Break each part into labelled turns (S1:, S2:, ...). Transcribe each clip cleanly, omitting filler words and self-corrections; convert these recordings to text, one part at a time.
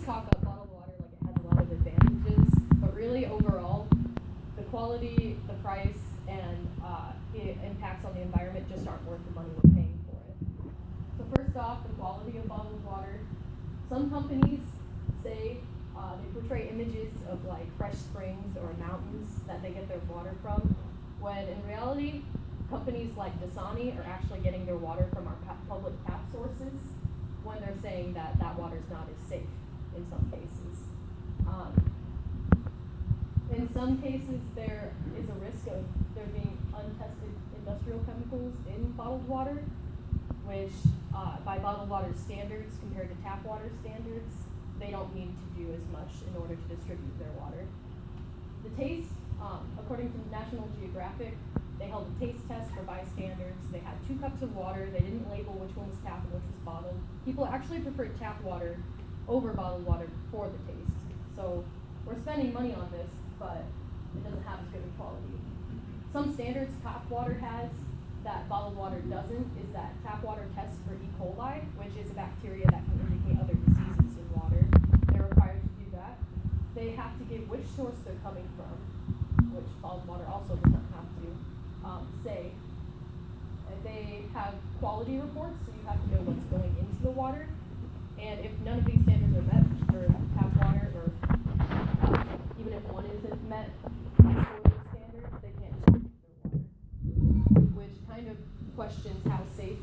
S1: talk about bottled water like it has a lot of advantages, but really overall, the quality, the price, and the impacts on the environment just aren't worth the money we're paying for it. So first off, the quality of bottled water. Some companies say they portray images of like fresh springs or mountains that they get their water from, when in reality, companies like Dasani are actually getting their water from our public tap sources when they're saying that that water is not as safe in some cases. In some cases, there is a risk of there being untested industrial chemicals in bottled water, which by bottled water standards compared to tap water standards, they don't need to do as much in order to distribute their water. The taste, according to National Geographic, they held a taste test for bystanders. They had 2 cups of water. They didn't label which one was tap and which was bottled. People actually preferred tap water over bottled water for the taste. So we're spending money on this, but it doesn't have as good a quality. Some standards tap water has that bottled water doesn't is that tap water tests for E. coli, which is a bacteria that can indicate other diseases in water. They're required to do that. They have to give which source they're coming from, which bottled water also does not have to say. They have quality reports, so you have to know what's going into the water. And if none of these standards are met for tap water, or even if one isn't met for those standards, they can't distribute their water, which kind of questions how safe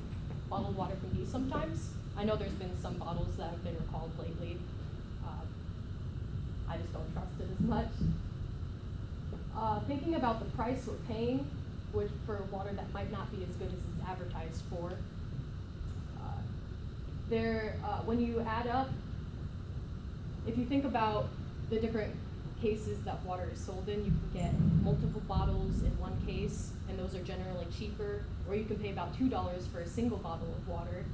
S1: bottled water can be sometimes. I know there's been some bottles that have been recalled lately. I just don't trust it as much. Thinking about the price we're paying for water that might not be as good as it's advertised for, when you add up, if you think about the different cases that water is sold in, you can get multiple bottles in one case, and those are generally cheaper, or you can pay about $2 for a single bottle of water.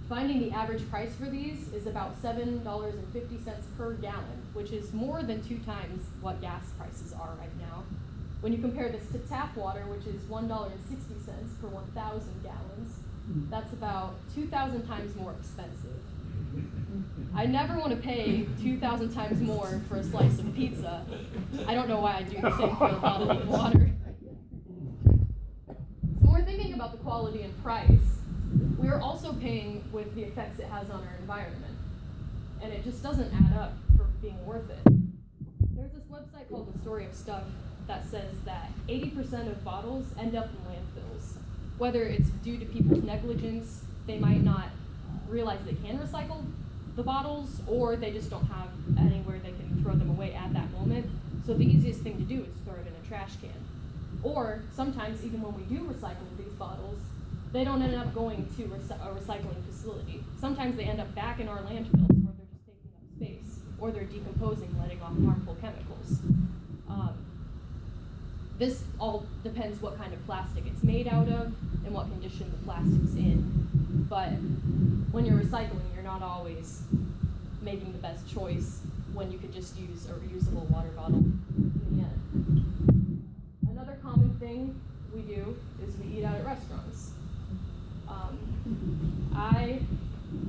S1: Finding the average price for these is about $7.50 per gallon, which is more than 2 times what gas prices are right now. When you compare this to tap water, which is $1.60 per 1,000 gallons, that's about 2,000 times more expensive. I never want to pay 2,000 times more for a slice of pizza. I don't know why I do the same for a bottle of water. So when we're thinking about the quality and price, we're also paying with the effects it has on our environment. And it just doesn't add up for being worth it. There's this website called The Story of Stuff that says that 80% of bottles end up in landfills. Whether it's due to people's negligence, they might not realize they can recycle the bottles, or they just don't have anywhere they can throw them away at that moment. So the easiest thing to do is throw it in a trash can. Or sometimes, even when we do recycle these bottles, they don't end up going to a recycling facility. Sometimes they end up back in our landfills where they're just taking up space, or they're decomposing, letting off harmful chemicals. This all depends what kind of plastic it's made out of and what condition the plastic's in. But when you're recycling, you're not always making the best choice when you could just use a reusable water bottle in the end. Another common thing we do is we eat out at restaurants. I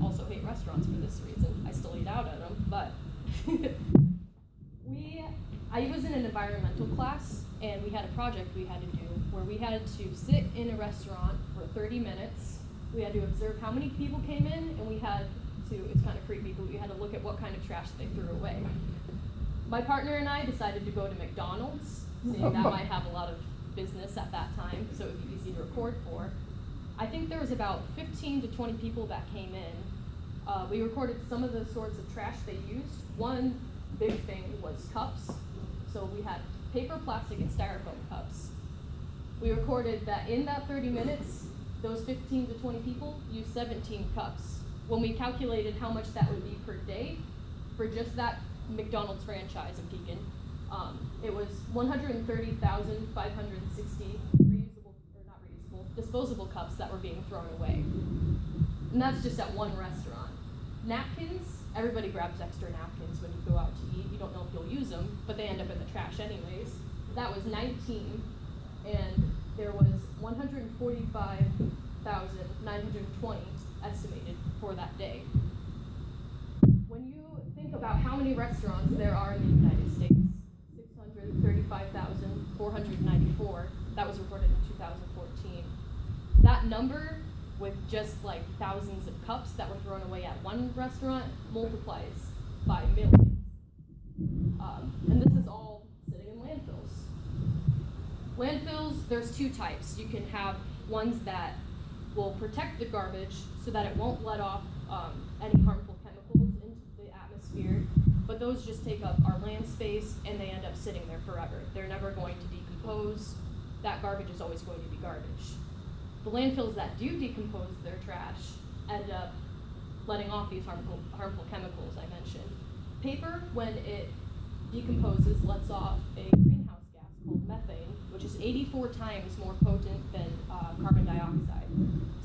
S1: also hate restaurants for this reason. I still eat out at them, but I was in an environmental class, and we had a project we had to do where we had to sit in a restaurant for 30 minutes. We had to observe how many people came in, and we had to, it's kind of creepy, but we had to look at what kind of trash they threw away. My partner and I decided to go to McDonald's, seeing that might have a lot of business at that time, so it would be easy to record for. I think there was about 15 to 20 people that came in. We recorded some of the sorts of trash they used. One big thing was cups. So we had paper, plastic, and styrofoam cups. We recorded that in that 30 minutes, those 15 to 20 people used 17 cups. When we calculated how much that would be per day for just that McDonald's franchise in Pekin, it was 130,560 disposable cups that were being thrown away. And that's just at one restaurant. Napkins, everybody grabs extra napkins when you go out to eat. You don't know if you'll use them, but they end up in the trash anyways. That was 19, and there was 145,920 estimated for that day. when you think about how many restaurants there are in the United States, 635,494, that was reported in 2014. That number, with just like thousands of cups that were thrown away at one restaurant, multiplies by millions. And this is all sitting in landfills. Landfills, there's two types. You can have ones that will protect the garbage so that it won't let off any harmful chemicals into the atmosphere, but those just take up our land space and they end up sitting there forever. They're never going to decompose. That garbage is always going to be garbage. The landfills that do decompose their trash end up letting off these harmful chemicals I mentioned. Paper, when it decomposes, lets off a greenhouse gas called methane, which is 84 times more potent than carbon dioxide.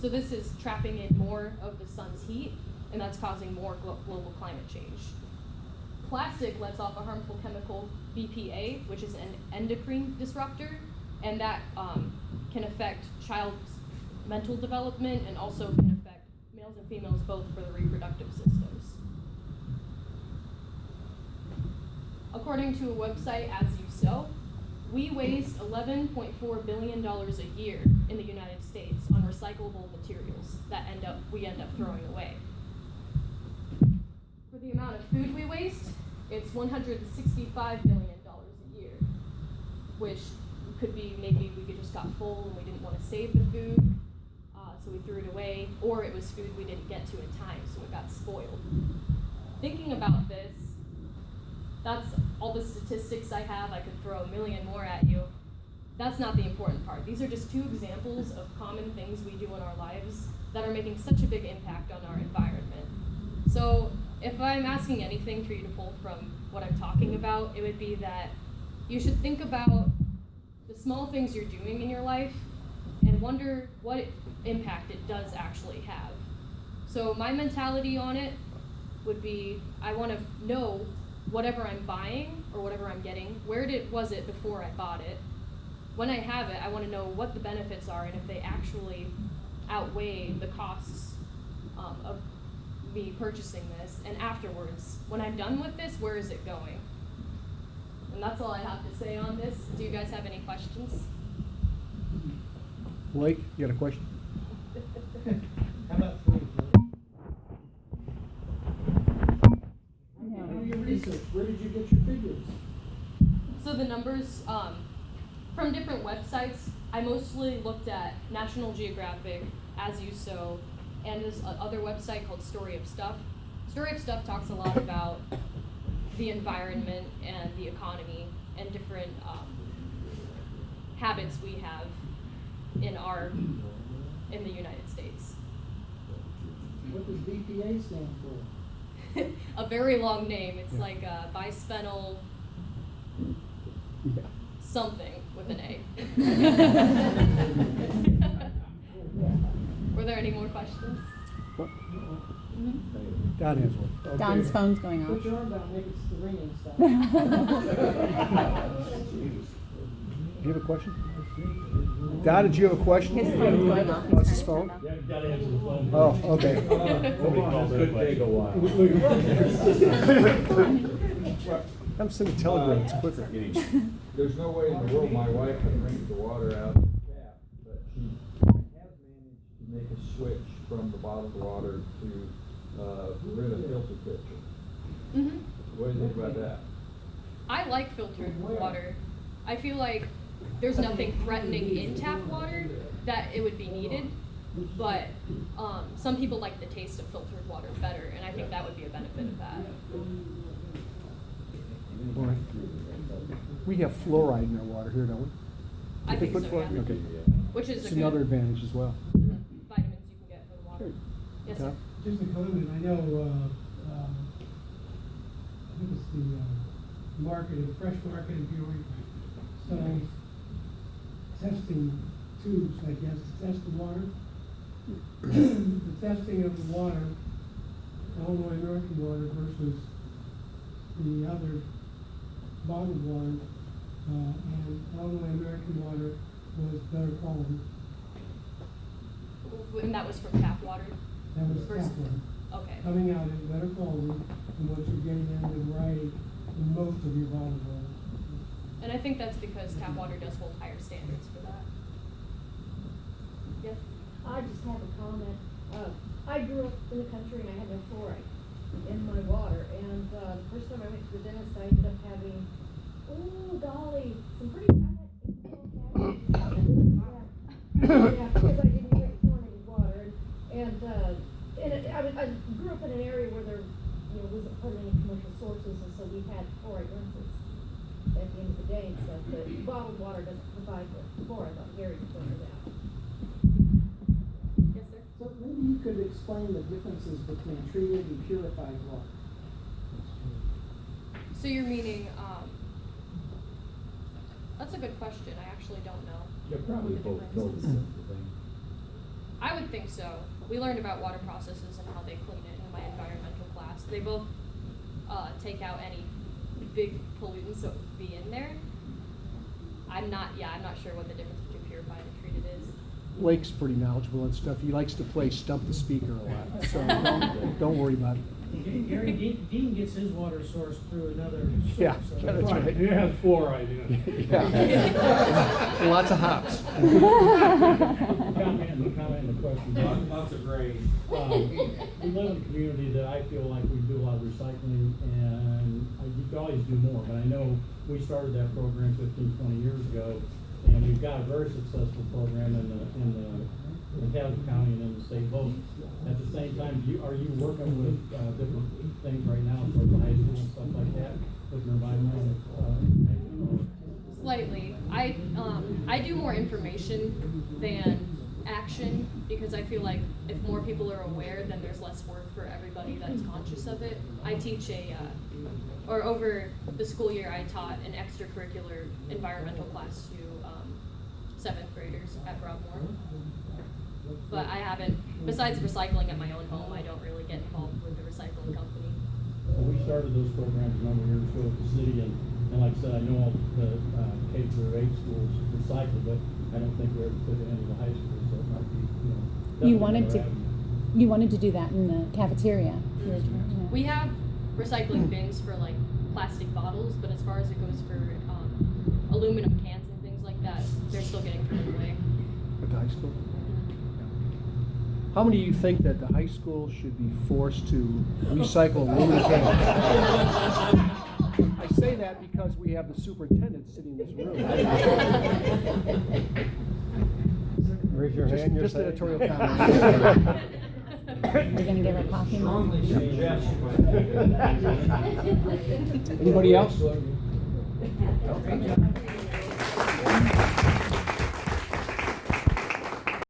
S1: So this is trapping in more of the sun's heat, and that's causing more global climate change. Plastic lets off a harmful chemical, BPA, which is an endocrine disruptor, and that can affect child's mental development and also can affect males and females both for the reproductive systems. According to a website, As You Sow, we waste $11.4 billion a year in the United States on recyclable materials that we end up throwing away. For the amount of food we waste, it's $165 billion a year, which could be maybe we just got full and we didn't want to save the food, so we threw it away, or it was food we didn't get to in time, so it got spoiled. Thinking about this, that's all the statistics I have. I could throw a million more at you. That's not the important part. These are just two examples of common things we do in our lives that are making such a big impact on our environment. So if I'm asking anything for you to pull from what I'm talking about, it would be that you should think about the small things you're doing in your life and wonder what impact it does actually have. So my mentality on it would be, I want to know whatever I'm buying or whatever I'm getting, where was it before I bought it? When I have it, I want to know what the benefits are and if they actually outweigh the costs of me purchasing this. And afterwards, when I'm done with this, where is it going? And that's all I have to say on this. Do you guys have any questions?
S2: Blake, you got a question?
S3: How about food? Do your research. Where did you get your figures?
S1: So the numbers from different websites, I mostly looked at National Geographic, As You Sow, and this other website called Story of Stuff. Story of Stuff talks a lot about the environment and the economy and different habits we have in the United States.
S3: What does BPA stand for?
S1: A very long name. It's like bisphenol something with an A. Were there any more questions?
S2: What?
S1: Mm-hmm.
S2: Don has one. Okay.
S4: Don's phone's going
S3: Put
S4: off.
S3: your arm down, make it the ringing stuff.
S2: Do you have a question? Don, did you have a question?
S4: His phone's going off.
S2: Oh, it's his phone?
S5: Yeah, you gotta answer the phone.
S2: Oh, okay.
S5: Nobody called that question.
S2: I'm sending a telegram, it's quicker.
S6: There's no way in the world my wife can drink the water out of the tap, but she has managed to make a switch from the bottled water to rid of filter pitcher.
S1: Mm-hmm.
S6: What do you think about that?
S1: I like filtered water. I feel like there's nothing threatening in tap water that it would be needed, but some people like the taste of filtered water better, and I think that would be a benefit of that.
S2: All right. We have fluoride in our water here, don't we?
S1: I think
S2: Put
S1: so,
S2: fluoride?
S1: yeah.
S2: Okay.
S1: Which is
S2: It's
S1: a good
S2: another advantage as well.
S1: vitamins you can get from the water.
S2: Good.
S1: Yes, sir.
S2: Tom?
S7: Just a comment, I know, I think it's the fresh marketing bureau sells testing tubes, I guess, to test the water. The testing of the water, Illinois American water versus the other bottled water, and Illinois American water was better quality.
S1: And that was from tap water.
S7: That was
S1: Versus-
S7: tap water.
S1: Okay.
S7: coming out in better quality than what you're getting in the variety in most of your bottled water.
S1: And I think that's because tap water does hold higher standards for that. Yes?
S4: I just have a comment. I grew up in the country and I had no fluoride in my water. And the first time I went to the dentist, I ended up having, oh golly, some pretty bad yeah, because I didn't drink fluoridated water. I grew up in an area where there, wasn't hardly any commercial sources, and so we had fluoride rinses at the end of the day and stuff. But bottled water doesn't provide the fluoride like Gary pointed out.
S1: Yes, sir?
S3: So maybe you could explain the differences between treated and purified water.
S1: So you're meaning, that's a good question. I actually don't know.
S6: They're probably
S1: what the
S6: both
S1: difference
S6: filtered,
S1: is.
S6: I think.
S1: I would think so. We learned about water processes and how they clean it in my environmental class. They both take out any big pollutants that would be in there. I'm not sure what the difference between purified and treated is.
S2: Blake's pretty knowledgeable and stuff. He likes to play stump the speaker a lot, so don't worry about it.
S8: Gary, Dean gets his water source through another source.
S2: Yeah,
S8: so-
S2: that's
S5: Right,
S2: right.
S5: it has fluoride in it.
S2: Yeah. Lots of hops.
S5: Comment and question.
S6: Lots of grain.
S5: We live in a community that I feel like we do a lot of recycling, and you could always do more, but I know we started that program 15, 20 years ago, and we've got a very successful program in Caddo County and in the state both. At the same time, are you working with different things right now, for the high school and stuff like that, with your environmental information?
S1: Slightly. I do more information than action because I feel like if more people are aware, then there's less work for everybody that's conscious of it. I teach or over the school year, I taught an extracurricular environmental class to 7th graders at Broadmoor. But I haven't, besides recycling at my own home, I don't really get involved with the recycling company.
S5: Well, we started those programs a number of years ago at the city, and like I said, I know all the K through 8 schools recycle, but I don't think we ever put it into the high schools, so it might be,
S9: You
S5: definitely
S9: wanted
S5: another
S9: to,
S5: avenue.
S9: you wanted to do that in the cafeteria.
S1: We have recycling bins for like plastic bottles, but as far as it goes for aluminum cans and things like that, they're still getting thrown away.
S2: At the high school? How many of you think that the high school should be forced to recycle aluminum cans? I say that because we have the superintendent sitting in this room.
S10: Raise your hand.
S2: Just
S10: you're
S2: editorial
S10: saying.
S2: comment.
S9: We're gonna give her coffee. Mom?
S6: Strongly suggest.
S2: Anybody else?
S3: Okay.